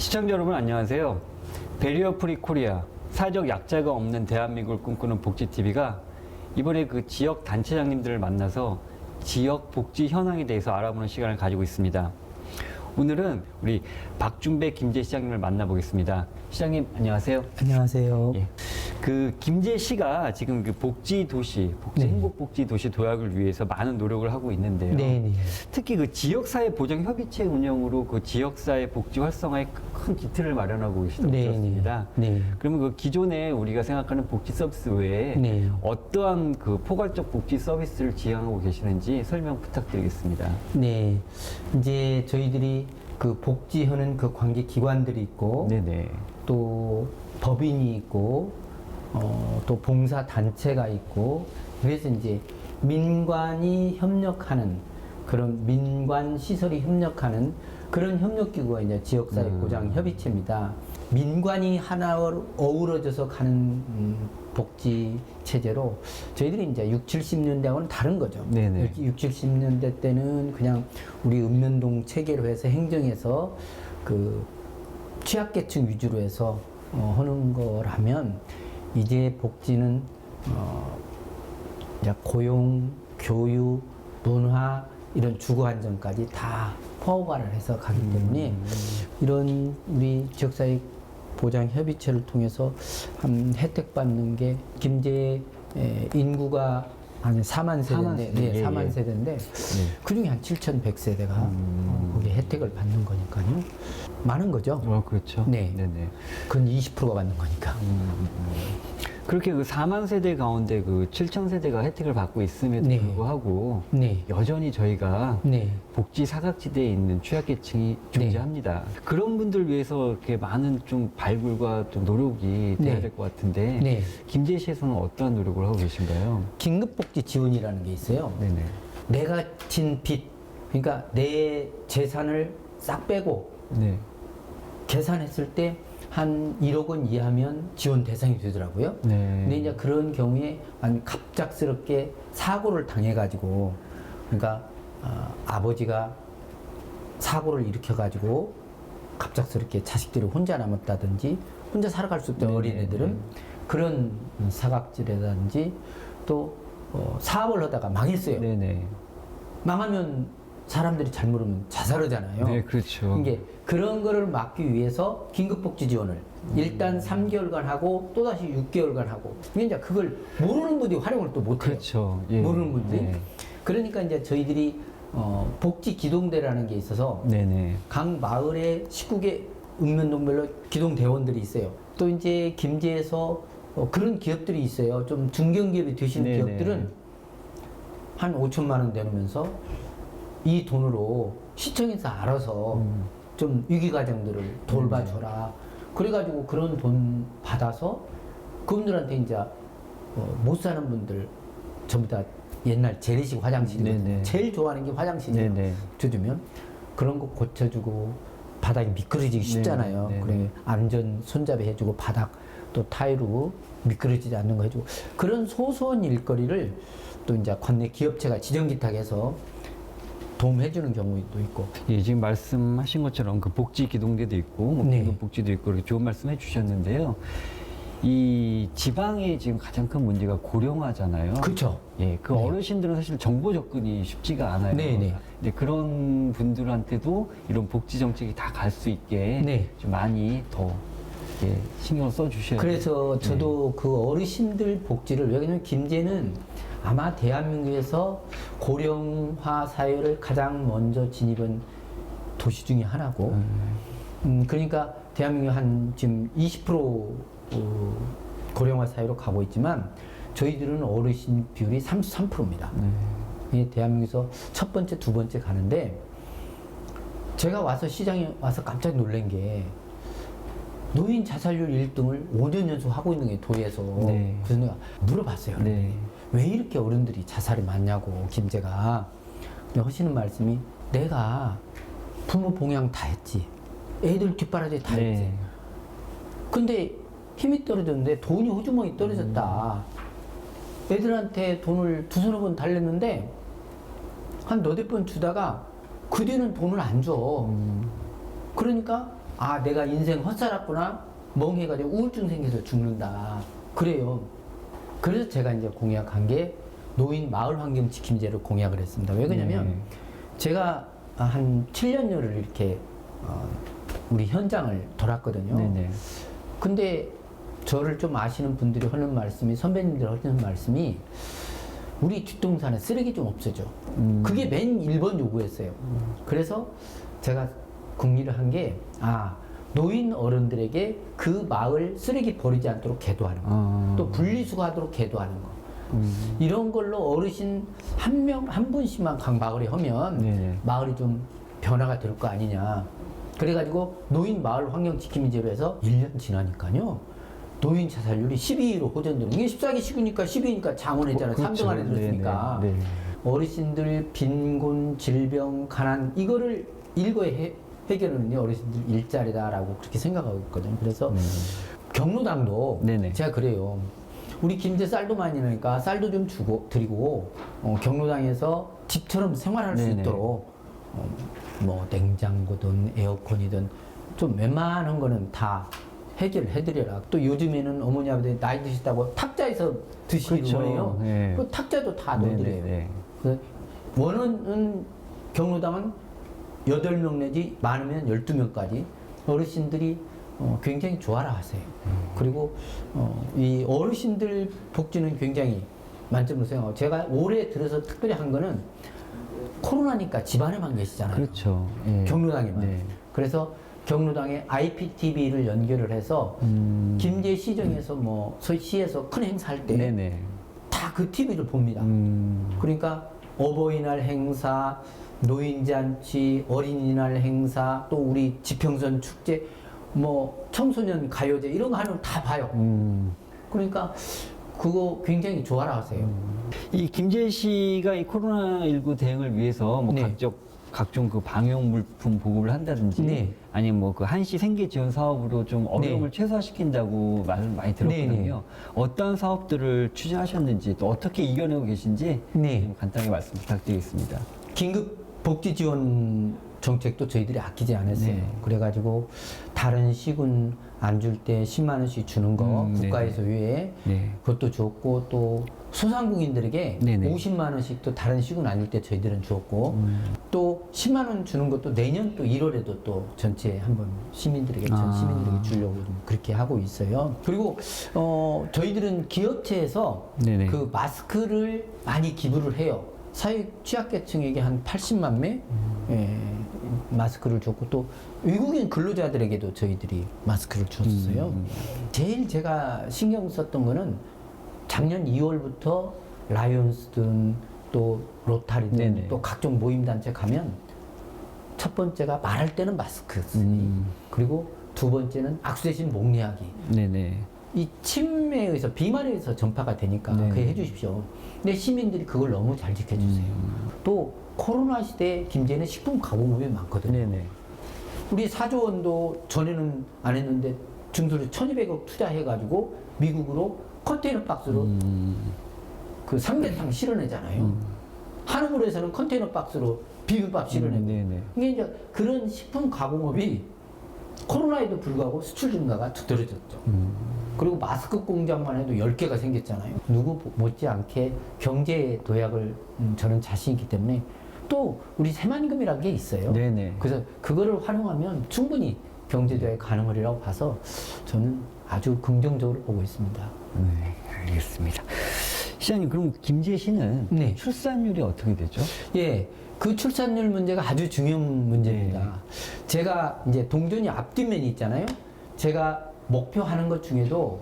시청자 여러분 안녕하세요. 베리어 프리 코리아, 사회적 약자가 없는 대한민국을 꿈꾸는 복지TV가 이번에 그 지역 단체장님들을 만나서 지역 복지 현황에 대해서 알아보는 시간을 가지고 있습니다. 오늘은 우리 박준배 김제 시장님을 만나보겠습니다. 시장님 안녕하세요. 안녕하세요. 예. 그 김제 시가 지금 그 복지 도시, 복지 행복 복지 도시 도약을 위해서 많은 노력을 하고 있는데요. 네네. 특히 그 지역사회 보장 협의체 운영으로 그 지역사회 복지 활성화에 큰 기틀을 마련하고 계시다고 네네. 들었습니다. 네. 그러면 그 기존에 우리가 생각하는 복지 서비스 외에 네. 어떠한 그 포괄적 복지 서비스를 지향하고 계시는지 설명 부탁드리겠습니다. 네. 이제 저희들이 그 복지하는 그 관계 기관들이 있고, 네네. 또 법인이 있고, 또 봉사 단체가 있고, 그래서 이제 민관이 협력하는 그런 민관 시설이 협력하는 그런 협력기구가 이제 지역사회 보장 협의체입니다. 민관이 하나로 어우러져서 가는 복지 체제로 저희들이 이제 60, 70년대하고는 다른 거죠. 네네. 60, 70년대 때는 그냥 우리 읍면동 체계로 해서 행정에서 그 취약계층 위주로 해서 하는 거라면 이제 복지는 이제 고용, 교육, 문화 이런 주거 안정까지 다 포괄을 해서 가기 때문에 이런 우리 지역사회 보장 협의체를 통해서 한 혜택 받는 게 김제 인구가 한 4만 세대인데, 세대, 네, 예, 4만 예. 세대인데 그 중에 한 7,100세대가 거기에 혜택을 받는 거니까요. 많은 거죠. 그렇죠. 네. 네네. 그건 20%가 받는 거니까. 그렇게 그 4만 세대 가운데 그 7천 세대가 혜택을 받고 있음에도 네. 불구하고 네. 여전히 저희가 네. 복지 사각지대에 있는 취약계층이 존재합니다. 그런 분들 위해서 이렇게 많은 좀 발굴과 좀 노력이 돼야 네. 될 것 같은데 네. 김제시에서는 어떠한 노력을 하고 계신가요? 긴급복지 지원이라는 게 있어요. 네네. 내가 진 빚, 그러니까 내 재산을 싹 빼고 네. 계산했을 때 한 1억 원 이하면 지원 대상이 되더라고요. 네. 근데 이제 그런 경우에 아니 갑작스럽게 사고를 당해가지고, 그러니까 아버지가 사고를 일으켜가지고 갑작스럽게 자식들이 혼자 남았다든지 혼자 살아갈 수 없던 네. 어린애들은 그런 사각지대라든지 또 사업을 하다가 망했어요. 네네. 망하면 사람들이 잘못하면 자살하잖아요. 네, 그렇죠. 이게 그런 거를 막기 위해서 긴급복지 지원을 일단 3개월간 하고 또다시 6개월간 하고, 이게 이제 그걸 모르는 분들이 활용을 또 못해요. 그렇죠. 예. 모르는 분들이. 네. 그러니까 이제 저희들이 복지 기동대라는 게 있어서 네네. 각 마을에 19개 읍면동별로 기동대원들이 있어요. 또 이제 김제에서 그런 기업들이 있어요. 좀 중견기업이 되시는 네네. 기업들은 한 5천만 원 내놓으면서 이 돈으로 시청에서 알아서 좀 위기가정들을 돌봐줘라. 그래가지고 그런 돈 받아서 그분들한테 이제 못 사는 분들 전부 다 옛날 재래식 화장실이거든요. 네네. 제일 좋아하는 게 화장실이에요. 네네. 줘주면 그런 거 고쳐주고 바닥이 미끄러지기 쉽잖아요. 네네. 그래 안전 손잡이 해주고 바닥 또 타일로 미끄러지지 않는 거 해주고 그런 소소한 일거리를 또 이제 관내 기업체가 지정기탁해서 도움해주는 경우도 있고. 예, 지금 말씀하신 것처럼 그 복지 기동대도 있고, 뭐 네. 긴급복지도 있고, 이렇게 좋은 말씀 해주셨는데요. 이 지방의 지금 가장 큰 문제가 고령화잖아요. 그렇죠. 예, 그 네. 어르신들은 사실 정보 접근이 쉽지가 않아요. 네네. 근데 그런 분들한테도 이런 복지 정책이 다 갈 수 있게 네. 좀 많이 더 예, 신경을 써주셔야 돼요. 그래서 저도 그 어르신들 복지를, 왜냐면 김제는 아마 대한민국에서 고령화 사회를 가장 먼저 진입한 도시 중에 하나고, 그러니까 대한민국 한 지금 20% 고령화 사회로 가고 있지만 저희들은 어르신 비율이 33%입니다. 이 대한민국에서 첫 번째, 두 번째 가는데, 제가 와서 시장에 와서 깜짝 놀란 게 노인 자살률 1등을 5년 연속 하고 있는 게 도에서. 네. 그래서 내가 물어봤어요. 네. 왜 이렇게 어른들이 자살이 많냐고, 김제가. 근데 하시는 말씀이, 내가 부모 봉양 다 했지, 애들 뒷바라지 다 했지, 네. 근데 힘이 떨어졌는데 돈이 호주머니 떨어졌다. 애들한테 돈을 두서너 번 달랬는데 한 너댓 번 주다가 그 뒤는 돈을 안 줘. 그러니까 아 내가 인생 헛살았구나 멍해가지고 우울증 생겨서 죽는다 그래요. 그래서 제가 이제 공약한 게 노인 마을 환경 지킴제를 공약을 했습니다. 왜 그러냐면 네. 제가 한 7년여를 이렇게 우리 현장을 돌았거든요. 네네. 근데 저를 좀 아시는 분들이 하는 말씀이 선배님들 하는 말씀이 우리 뒷동산에 쓰레기 좀 없애줘. 그게 맨 1번 요구였어요. 그래서 제가 궁리를 한 게 노인 어른들에게 그 마을 쓰레기 버리지 않도록 계도하는 거. 또 분리수거하도록 계도하는 거. 이런 걸로 어르신 한 분씩만 각 마을에 하면 네네. 마을이 좀 변화가 될 거 아니냐. 그래가지고 노인 마을 환경 지킴이제로 해서 1년 지나니까요. 노인 자살률이 12위로 호전되는 이게 14기 시구니까 12위니까 장원했잖아요. 그렇죠. 3등 안에 들었으니까. 네네. 네. 어르신들 빈곤, 질병, 가난 이거를 일거에 해결하는 게 어르신들 일자리다라고 그렇게 생각하고 있거든요. 그래서 경로당도 네네. 제가 그래요. 우리 김제 쌀도 많이 나니까 쌀도 좀 드리고 경로당에서 집처럼 생활할 수 네네. 있도록 뭐 냉장고든 에어컨이든 좀 웬만한 거는 다 해결해드려라. 또 요즘에는 어머니 아버지 나이 드시다고 탁자에서 드시기를 그렇죠. 원해요. 네. 그 탁자도 다 넣어드려요. 네네네. 그래서 원하는 경로당은 8명 내지 많으면 12명까지 어르신들이 굉장히 좋아라 하세요. 그리고 이 어르신들 복지는 굉장히 만점으로 생각하고 제가 올해 들어서 특별히 한 거는 코로나니까 집안에만 계시잖아요. 그렇죠. 예. 경로당에만. 네. 그래서 경로당에 IPTV를 연결을 해서 김제 시정에서 뭐 시에서 큰 행사할 때 네네. 다 그 TV를 봅니다. 그러니까 어버이날 행사, 노인잔치, 어린이날 행사, 또 우리 지평선 축제, 뭐 청소년 가요제 이런 거 하는 거 다 봐요. 그러니까 그거 굉장히 좋아라 하세요. 이 김재 씨가 이 코로나19 대응을 위해서 뭐 네. 각종 그 방역 물품 보급을 한다든지 네. 아니면 뭐 그 한시 생계 지원 사업으로 좀 어려움을 네. 최소화시킨다고 말을 많이 들었거든요. 네, 네. 어떤 사업들을 추진하셨는지 또 어떻게 이겨내고 계신지 네. 좀 간단하게 말씀 부탁드리겠습니다. 긴급 복지 지원 정책도 저희들이 아끼지 않았어요. 네. 그래가지고 다른 시군 안 줄 때 10만 원씩 주는 거 국가에서 위에 네. 그것도 줬고 또 소상공인들에게 네네. 50만 원씩 또 다른 시군 안 줄 때 저희들은 줬고 또 10만 원 주는 것도 내년 또 1월에도 또 전체 한번 시민들에게 전 시민들에게 주려고 좀 그렇게 하고 있어요. 그리고 저희들은 기업체에서 네네. 그 마스크를 많이 기부를 해요. 사회 취약계층에게 한 80만 매 마스크를 줬고 또 외국인 근로자들에게도 저희들이 마스크를 줬어요. 제일 제가 신경 썼던 거는 작년 2월부터 라이온스든 또 로타리든 네네. 또 각종 모임단체 가면 첫 번째가 말할 때는 마스크 쓰기 그리고 두 번째는 악수 대신 목례하기. 네네. 이 침에 의해서 비만에 의해서 전파가 되니까 네. 그게 해주십시오. 근데 시민들이 그걸 너무 잘 지켜주세요. 또 코로나 시대에 김제는 식품 가공업이 많거든요. 네네. 우리 4조 원도 전에는 안 했는데 중소를 1,200억 투자해가지고 미국으로 컨테이너 박스로 그 삼계탕 실어내잖아요. 한우물에서는 컨테이너 박스로 비빔밥 실어내고. 네네. 이게 이제 그런 식품 가공업이 코로나에도 불구하고 수출 증가가 두드러졌죠. 그리고 마스크 공장만 해도 10개가 생겼잖아요. 누구 못지않게 경제 도약을 저는 자신 있기 때문에 또 우리 새만금이라는 게 있어요. 네네. 그래서 그거를 활용하면 충분히 경제 도약이 가능하리라고 봐서 저는 아주 긍정적으로 보고 있습니다. 네, 알겠습니다. 시장님, 그럼 김재 씨는 네. 출산율이 어떻게 되죠? 예, 그 출산율 문제가 아주 중요한 문제입니다. 네. 제가 이제 동전이 앞뒷면이 있잖아요. 제가 목표하는 것 중에도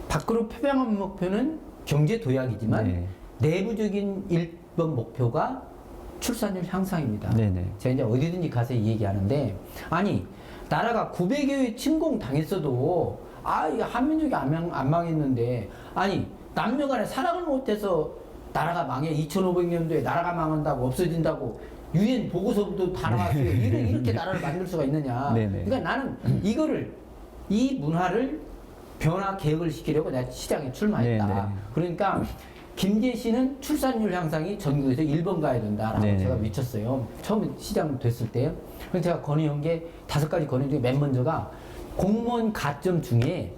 밖으로 표방한 목표는 경제 도약이지만 네. 내부적인 1번 목표가 출산율 향상입니다. 네네. 제가 이제 어디든지 가서 이 얘기하는데 아니 나라가 900여의 침공 당했어도 이거 한민족이 안 망했는데 아니 남녀 간에 사랑을 못해서 나라가 망해 2500년도에 나라가 망한다고 없어진다고 유엔 보고서도 다 나왔어요. 이렇게 나라를 만들 수가 있느냐. 네네. 그러니까 나는 이 문화를 변화 개혁을 시키려고 내가 시장에 출마했다. 네네. 그러니까 김제시는 출산율 향상이 전국에서 1번 가야 된다라고 네네. 제가 외쳤어요. 처음 시장 됐을 때. 그래서 제가 건의한 게 5가지 건의 중에 맨 먼저가 공무원 가점 중에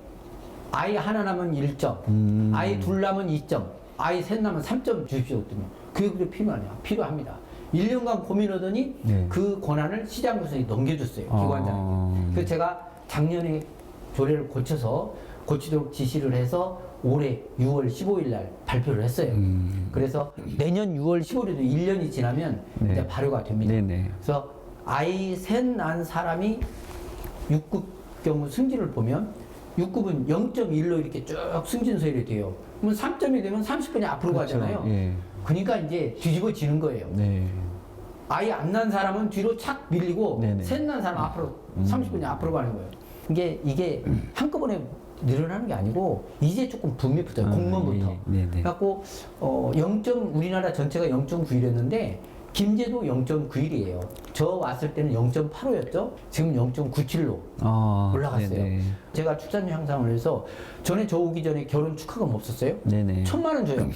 아이 하나 나면 1점, 아이 둘 나면 2점, 아이 셋 나면 3점 주십시오. 그랬더니 그게 그래 필요하냐? 필요합니다. 1년간 고민하더니 네. 그 권한을 시장구성이 넘겨줬어요. 기관장에게. 그래서 제가 작년에 조례를 고치도록 지시를 해서 올해 6월 15일 날 발표를 했어요. 그래서 내년 6월 15일에도 1년이 지나면 네. 이제 발효가 됩니다. 네네. 그래서 아이 셋 난 사람이 6급 경우 승진을 보면 6급은 0.1로 이렇게 쭉 승진서열이 돼요. 그러면 3점이 되면 30분이 앞으로 그렇죠. 가잖아요. 예. 그러니까 이제 뒤집어지는 거예요. 네. 아이 안 난 사람은 뒤로 착 밀리고 네네. 셋 난 사람은 앞으로 30분이 앞으로 가는 거예요. 이게 한꺼번에 늘어나는 게 아니고 이제 조금 붐이 붙어요. 공무원부터. 예. 네네. 그래갖고 0. 우리나라 전체가 0.91이었는데 김제도 0.91이에요. 저 왔을 때는 0.85였죠. 지금 0.97로 올라갔어요. 네네. 제가 출산율 향상을 해서 전에 저 오기 전에 결혼 축하금 없었어요. 네네. 1,000만 원 줘요.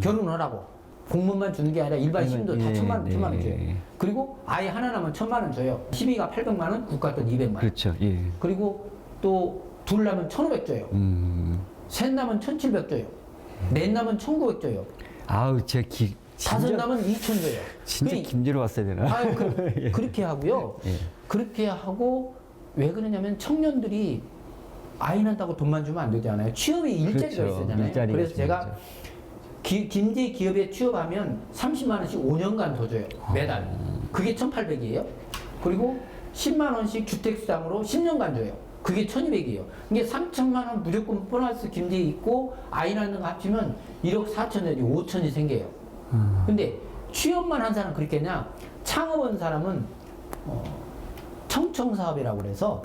결혼하라고. 공무원만 주는 게 아니라 일반 시민도 다 예, 1,000만 원, 네. 1,000만 원 줘요. 그리고 아이 하나 나면 1,000만 원 줘요. 12가 800만 원, 국가 돈 200만 원. 그렇죠. 예. 그리고 또 둘 나면 1,500 줘요. 셋 나면 1,700 줘요. 넷 나면 1,900 줘요. 아우, 다섯 나면 2,000 줘요. 진짜 그러니- 김제로 왔어야 되나? 아유, 그렇게 하고요. 예. 그렇게 하고 왜 그러냐면 청년들이 아이 난다고 돈만 주면 안 되잖아요. 취업이 일자리가 그렇죠. 있잖아요. 일자리가 그래서 제가 중요하죠. 김제 기업에 취업하면 30만 원씩 5년간 더 줘요. 매달. 그게 1,800이에요. 그리고 10만 원씩 주택수당으로 10년간 줘요. 그게 1,200이에요. 이게 3천만 원 무조건 보너스 김제에 있고 아이 낳는 거 합치면 1억 4천 내지 5천이 생겨요. 근데 취업만 한 사람은 그렇겠냐? 창업한 사람은 청청사업이라고 그래서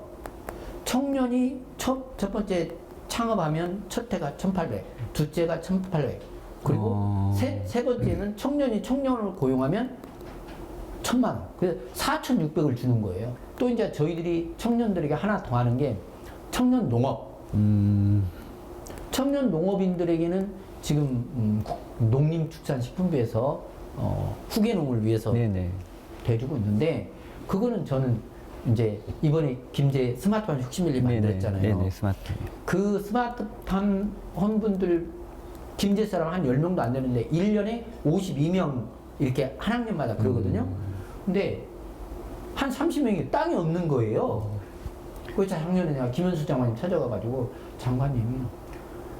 청년이 첫 번째 창업하면 첫 해가 1,800, 둘째가 1,800, 그리고 세 번째는 청년이 청년을 고용하면 1,000만 원. 그래서 4,600을 주는 거예요. 또 이제 저희들이 청년들에게 하나 더 하는 게 청년 농업. 청년 농업인들에게는 지금 농림축산식품부에서 후계농을 위해서 네네. 대주고 있는데 그거는 저는 이제 이번에 김제 스마트팜 혁신밀리 만들었잖아요. 네네. 스마트. 그 스마트팜 원분들 김제 사람 한 10명도 안 되는데 1년에 52명 이렇게 한 학년마다 그러거든요. 근데 한 30명이 땅이 없는 거예요. 그래서 작년에 내가 김현수 장관님 찾아가가지고 장관님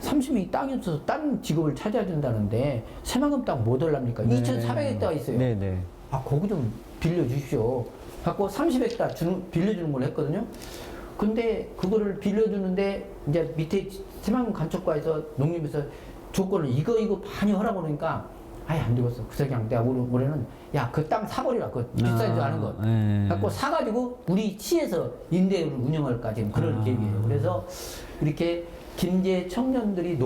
30명이 땅이 없어서 딴 직업을 찾아야 된다는데 새만금 땅 뭐 달랍니까? 2,400헥타가 있어요. 네네. 아, 거기 좀 빌려주십시오. 갖고 30헥타 빌려주는 걸 했거든요. 근데 그거를 빌려주는데 이제 밑에 새만금 간척과에서 농림에서 조건을 이거 많이 하라고 그러니까 아예 안 되겠어. 그래서 그냥 내가 올해는 야, 그 땅 사버리라. 그거 비싸지도 않은 거. 갖고 사가지고 우리 시에서 임대를 운영할까 지금 그런 계획이에요. 그래서 이렇게 김제 청년들이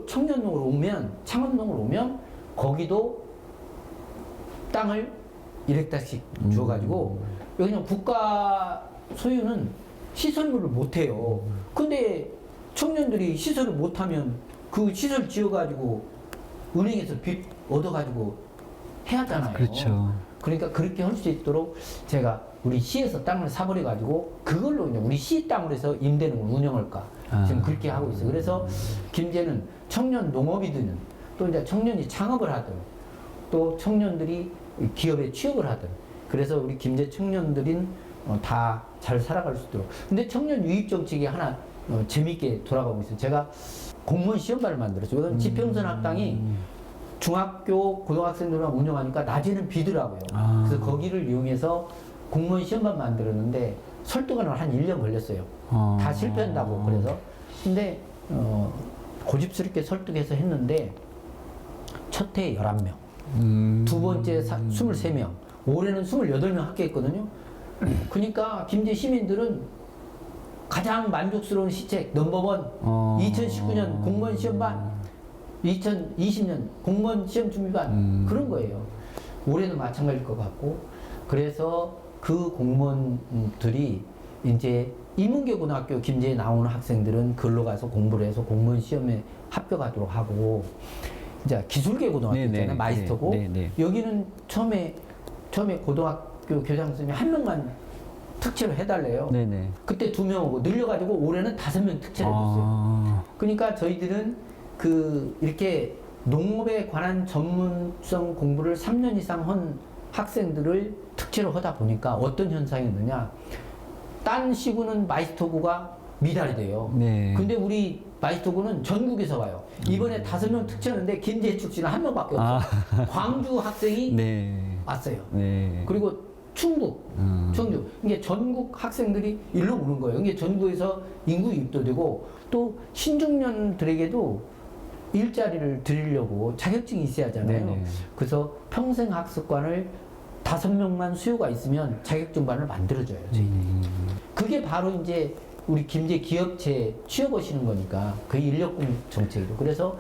청년농으로 오면, 창업농으로 오면 거기도 땅을 1헥타씩 주어가지고 여기는 국가 소유는 시설물을 못해요. 근데 청년들이 시설을 못하면 그 시설 지어가지고 은행에서 빚 얻어가지고 해야 하잖아요. 그렇죠. 그러니까 그렇게 할 수 있도록 제가 우리 시에서 땅을 사버려가지고 그걸로 이제 우리 시 땅으로 해서 임대는 운영할까 지금 그렇게 하고 있어요. 그래서 김제는 청년 농업이든 또 이제 청년이 창업을 하든 또 청년들이 기업에 취업을 하든 그래서 우리 김제 청년들인 다 잘 살아갈 수 있도록. 근데 청년 유입 정책이 하나 재미있게 돌아가고 있어요. 제가 공무원 시험반을 만들었어요. 이건 지평선 학당이 중학교 고등학생들만 운영하니까 낮에는 비더라고요. 그래서 거기를 이용해서 공무원 시험반 만들었는데 설득하는 한 1년 걸렸어요. 다 실패한다고 그래서. 근데 고집스럽게 설득해서 했는데 첫 해에 11명, 두 번째 23명, 올해는 28명 합격했거든요. 그러니까 김제 시민들은 가장 만족스러운 시책 넘버원 2019년 공무원 시험반 2020년 공무원 시험 준비반 그런 거예요. 올해도 마찬가지일 것 같고 그래서 그 공무원들이 이제 인문계 고등학교 김제에 나오는 학생들은 글로 가서 공부를 해서 공무원 시험에 합격하도록 하고 이제 기술계 고등학교 네네. 있잖아요. 마이스터고. 네네. 여기는 처음에 고등학교 교장 선생님이 한 명만 특채로 해달래요. 네네. 그때 2명 오고 늘려가지고 올해는 5명 특채를 줬어요. 아, 그러니까 저희들은 이렇게 농업에 관한 전문성 공부를 3년 이상 한 학생들을 특채로 하다 보니까 어떤 현상이 있느냐. 딴 시구는 마이스터고가 미달이 돼요. 네. 근데 우리 마이스터고는 전국에서 와요. 이번에 5명 특채였는데 김제 출신은 1명밖에 없어요. 아. 광주 학생이 네. 왔어요. 네. 그리고 충북, 청주. 이게 전국 학생들이 일로 오는 거예요. 이게 전국에서 인구 유입도 되고 또 신중년들에게도 일자리를 드리려고 자격증이 있어야 하잖아요. 네네. 그래서 평생 학습관을 5명만 수요가 있으면 자격증반을 만들어줘요. 저희. 그게 바로 이제 우리 김제 기업체 취업하시는 거니까 그 인력군 정책이죠. 그래서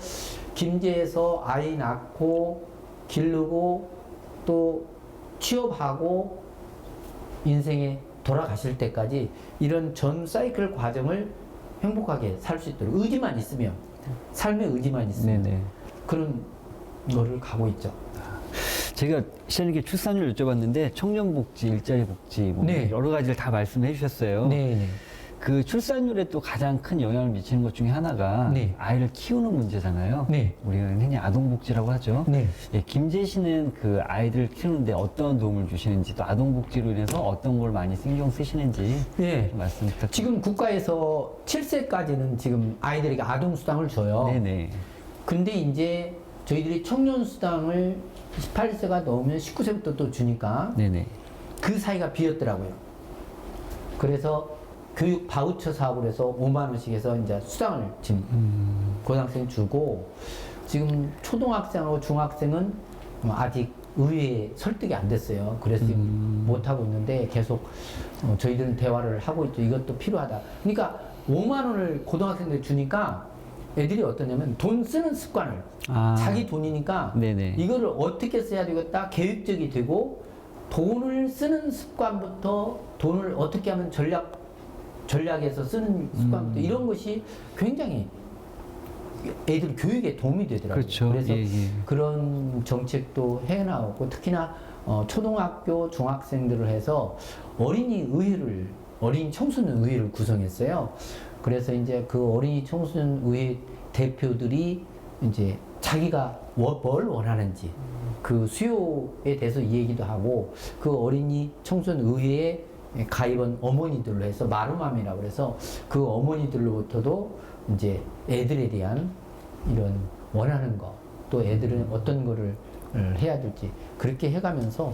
김제에서 아이 낳고 기르고 또 취업하고 인생에 돌아가실 때까지 이런 전 사이클 과정을 행복하게 살 수 있도록 의지만 있으면 삶의 의지만 있으면 네네. 그런 거를 가고 있죠. 제가 시장님께 출산율 여쭤봤는데 청년복지, 일자리복지 뭐 네. 여러 가지를 다 말씀해 주셨어요. 네. 그 출산율에 또 가장 큰 영향을 미치는 것 중에 하나가 네. 아이를 키우는 문제잖아요. 네. 우리가 흔히 아동복지라고 하죠. 네. 예, 김재 씨는 그 아이들 키우는데 어떤 도움을 주시는지 또 아동복지로 인해서 어떤 걸 많이 신경 쓰시는지 네. 좀 말씀 부탁드립니다. 지금 국가에서 7세까지는 지금 아이들에게 아동수당을 줘요. 네네. 근데 이제 저희들이 청년수당을 18세가 넘으면 19세부터 또 주니까 네네. 그 사이가 비었더라고요. 그래서 교육 바우처 사업을 해서 5만 원씩 해서 이제 수당을 지금 고등학생 주고 지금 초등학생하고 중학생은 아직 의회에 설득이 안 됐어요. 그래서 지금 못 하고 있는데 계속 저희들은 대화를 하고 있죠. 이것도 필요하다. 그러니까 5만 원을 고등학생들 주니까 애들이 어떠냐면 돈 쓰는 습관을 자기 돈이니까 네네. 이거를 어떻게 써야 되겠다 계획적이 되고 돈을 쓰는 습관부터 돈을 어떻게 하면 전략에서 쓰는 습관부터 이런 것이 굉장히 애들 교육에 도움이 되더라고요. 그렇죠. 그래서 예, 예. 그런 정책도 해나오고 특히나 초등학교 중학생들을 해서 어린이 청소년 의회를 구성했어요. 그래서 이제 그 어린이 청소년 의회 대표들이 이제 자기가 뭘 원하는지 그 수요에 대해서 얘기도 하고 그 어린이 청소년 의회에 가입한 어머니들로 해서 마루맘이라고 해서 그 어머니들로부터도 이제 애들에 대한 이런 원하는 거 또 애들은 어떤 거를 해야 될지 그렇게 해가면서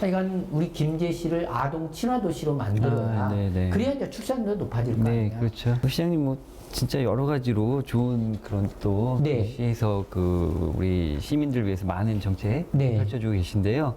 하여간 우리 김제시를 아동 친화 도시로 만들어야 네네. 그래야 이제 출산율도 높아질 거 네, 아니에요. 그렇죠. 시장님 뭐 진짜 여러 가지로 좋은 그런 또 네. 도시에서 그 우리 시민들 위해서 많은 정책 네. 펼쳐주고 계신데요.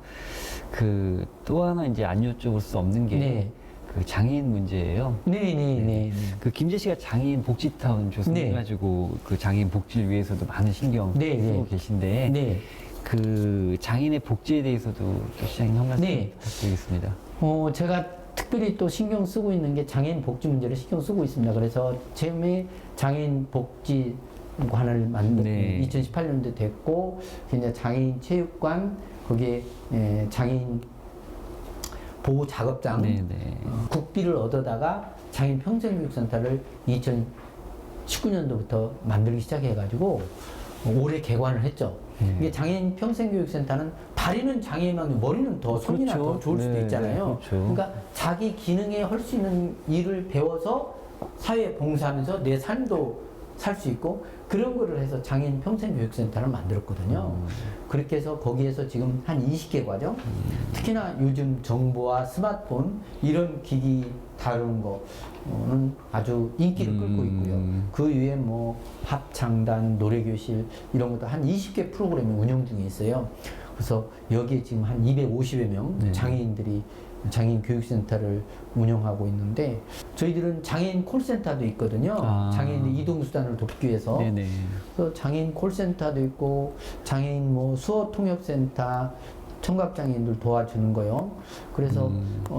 그 또 하나 이제 안 여쭤볼 수 없는 게 네. 그 장애인 문제예요. 네. 그 김재 씨가 장애인 복지타운 조성해가지고 그 장애인 복지를 위해서도 많은 신경 네, 쓰고 네. 계신데 네. 그 장애인의 복지에 대해서도 또 시장님 한 말씀 네. 부탁드리겠습니다. 제가 특별히 또 신경 쓰고 있는 게 장애인 복지 문제를 신경 쓰고 있습니다. 그래서 처음에 장애인 복지관을 만든 네. 2018년도 됐고 이제 장애인 체육관 거기에 장애인 보호 작업장 네네. 국비를 얻어다가 장애인 평생교육센터를 2019년도부터 만들기 시작해가지고 올해 개관을 했죠. 이게 장애인 평생교육센터는 다리는 장애인만 머리는 더 손이나 그렇죠. 더 좋을 수도 네, 있잖아요. 그렇죠. 그러니까 자기 기능에 할 수 있는 일을 배워서 사회에 봉사하면서 내 삶도 살 수 있고 그런 거를 해서 장애인 평생교육센터를 만들었거든요. 그렇게 해서 거기에서 지금 한 20개 과정 특히나 요즘 정보와 스마트폰 이런 기기 다루는 거는 아주 인기를 끌고 있고요. 그 위에 뭐 합창단, 노래교실 이런 것도 한 20개 프로그램이 운영 중에 있어요. 그래서 여기에 지금 한 250여 명 네. 장애인들이 장애인 교육센터를 운영하고 있는데 저희들은 장애인 콜센터도 있거든요. 장애인 이동수단을 돕기 위해서 네네. 그래서 장애인 콜센터도 있고 장애인 뭐 수어통역센터 청각장애인들 도와주는 거요. 그래서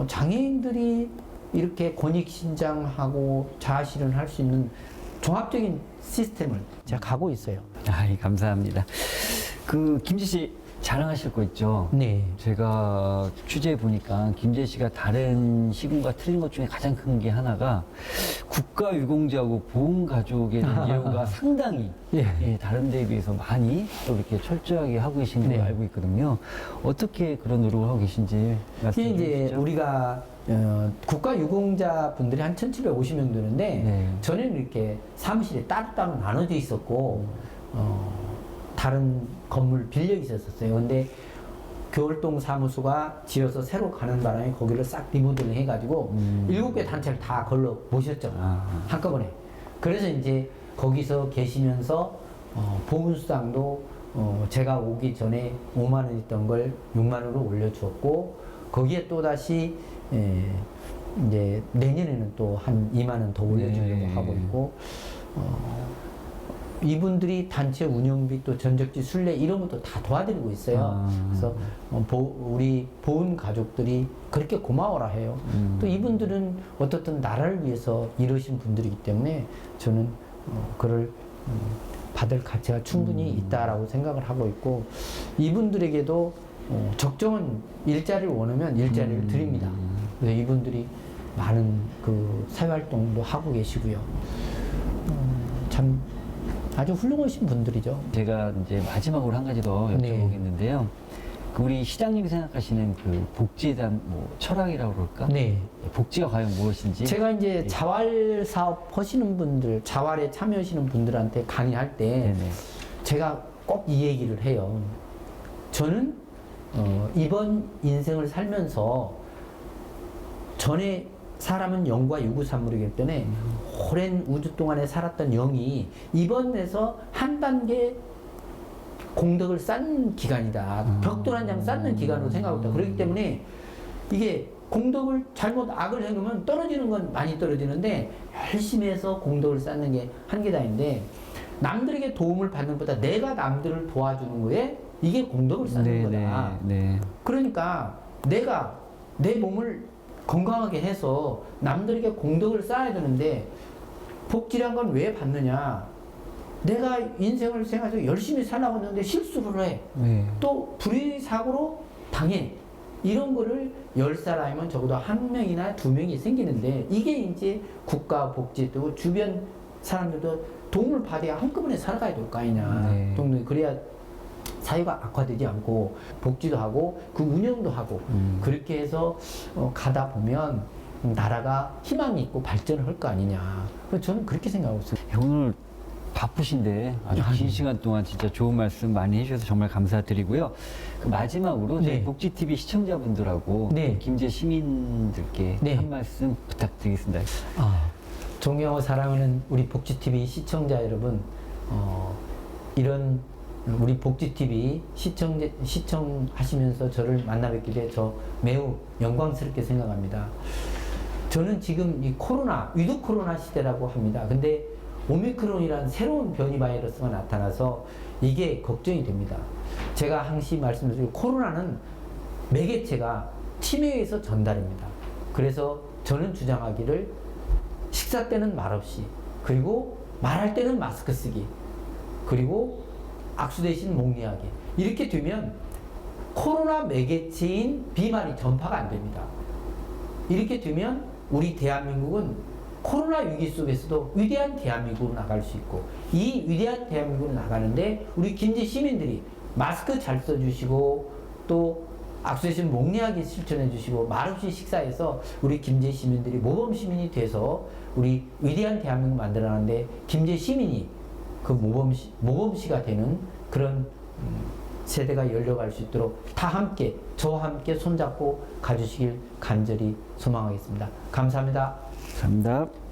장애인들이 이렇게 권익신장하고 자아실현할 수 있는 종합적인 시스템을 제가 가고 있어요. 감사합니다. 그 김재 씨 자랑하실 거 있죠? 네. 제가 취재해 보니까 김재 씨가 다른 시군과 틀린 것 중에 가장 큰 게 하나가 국가유공자하고 보훈가족에 대한 예우가 상당히 예. 다른 데에 비해서 많이 또 이렇게 철저하게 하고 계시는 걸로 네. 알고 있거든요. 어떻게 그런 노력을 하고 계신지 이게 말씀해 이제 주시죠. 우리가 국가유공자 분들이 한 1,750명 되는데 네. 전에는 이렇게 사무실에 따로따로 나눠져 있었고 다른 건물 빌려 있었어요. 근데 교월동 사무소가 지어서 새로 가는 바람에 거기를 싹 리모델링 해가지고 7개 단체를 다 걸러 모셨죠. 한꺼번에. 그래서 이제 거기서 계시면서 보훈수당도 제가 오기 전에 5만 원 있던 걸 6만 원으로 올려주었고 거기에 또 다시 이제 내년에는 또 한 2만 원 더 올려주려고 네. 하고 있고 이분들이 단체 운영비 또 전적지 순례 이런 것도 다 도와드리고 있어요. 그래서 우리 보훈 가족들이 그렇게 고마워라 해요. 또 이분들은 어떻든 나라를 위해서 이러신 분들이기 때문에 저는 그를 받을 가치가 충분히 있다라고 생각을 하고 있고 이분들에게도 적정한 일자리를 원하면 일자리를 드립니다. 그래서 이분들이 많은 그 사회활동도 하고 계시고요. 참 아주 훌륭하신 분들이죠. 제가 이제 마지막으로 한 가지 더 네. 여쭤보겠는데요. 그 우리 시장님이 생각하시는 그 복지에 대한 뭐 철학이라고 그럴까? 네. 복지가 과연 무엇인지? 제가 이제 자활 사업 하시는 분들, 자활에 참여하시는 분들한테 강의할 때 네네. 제가 꼭 이 얘기를 해요. 저는 이번 인생을 살면서 전에 사람은 영과 유구산물이기 때문에 오랜 우주 동안에 살았던 영이 이번에서 한 단계 공덕을 쌓는 기간이다. 벽돌 한 장 쌓는 기간으로 생각하고 있다. 그렇기 때문에 이게 공덕을 잘못 악을 행하면 떨어지는 건 많이 떨어지는데 열심히 해서 공덕을 쌓는 게 한계다인데 남들에게 도움을 받는 것보다 내가 남들을 도와주는 거에 이게 공덕을 쌓는 거다. 네. 그러니까 내가 내 몸을 건강하게 해서 남들에게 공덕을 쌓아야 되는데 복지란 건 왜 받느냐? 내가 인생을 생각해서 열심히 살라고 했는데 실수를 해. 네. 또 불의 사고로 당해. 이런 거를 10사람이면 적어도 1명이나 2명이 생기는데 이게 이제 국가 복지 또 주변 사람들도 도움을 받아야 한꺼번에 살아가야 될 거 아니냐. 네. 또 그래야 사회가 악화되지 않고 복지도 하고 그 운영도 하고 그렇게 해서 가다 보면 나라가 희망이 있고 발전을 할 거 아니냐. 그래서 저는 그렇게 생각하고 있어요. 오늘 바쁘신데 아주 긴 시간 동안 진짜 좋은 말씀 많이 해주셔서 정말 감사드리고요. 그 마지막으로 저희 네. 복지TV 시청자분들하고 네. 또 김제 시민들께 네. 한 말씀 부탁드리겠습니다. 존경하고 사랑하는 우리 복지TV 시청자 여러분, 이런 우리 복지TV 시청하시면서 저를 만나 뵙게 돼 저 매우 영광스럽게 생각합니다. 저는 지금 이 코로나, 위드 코로나 시대라고 합니다. 근데 오미크론이라는 새로운 변이 바이러스가 나타나서 이게 걱정이 됩니다. 제가 항상 말씀드리고 코로나는 매개체가 침에 의해서 전달입니다. 그래서 저는 주장하기를 식사 때는 말없이, 그리고 말할 때는 마스크 쓰기, 그리고 악수 대신 목리하기. 이렇게 되면 코로나 매개체인 비만이 전파가 안 됩니다. 이렇게 되면 우리 대한민국은 코로나 위기 속에서도 위대한 대한민국으로 나갈 수 있고, 이 위대한 대한민국으로 나가는데 우리 김제 시민들이 마스크 잘 써주시고 또 악수 대신 목리하기 실천해 주시고 말없이 식사해서 우리 김제 시민들이 모범 시민이 돼서 우리 위대한 대한민국 만들어가는데 김제 시민이 그 모범시가 되는 그런 세대가 열려갈 수 있도록 다 함께, 저와 함께 손잡고 가주시길 간절히 소망하겠습니다. 감사합니다. 감사합니다.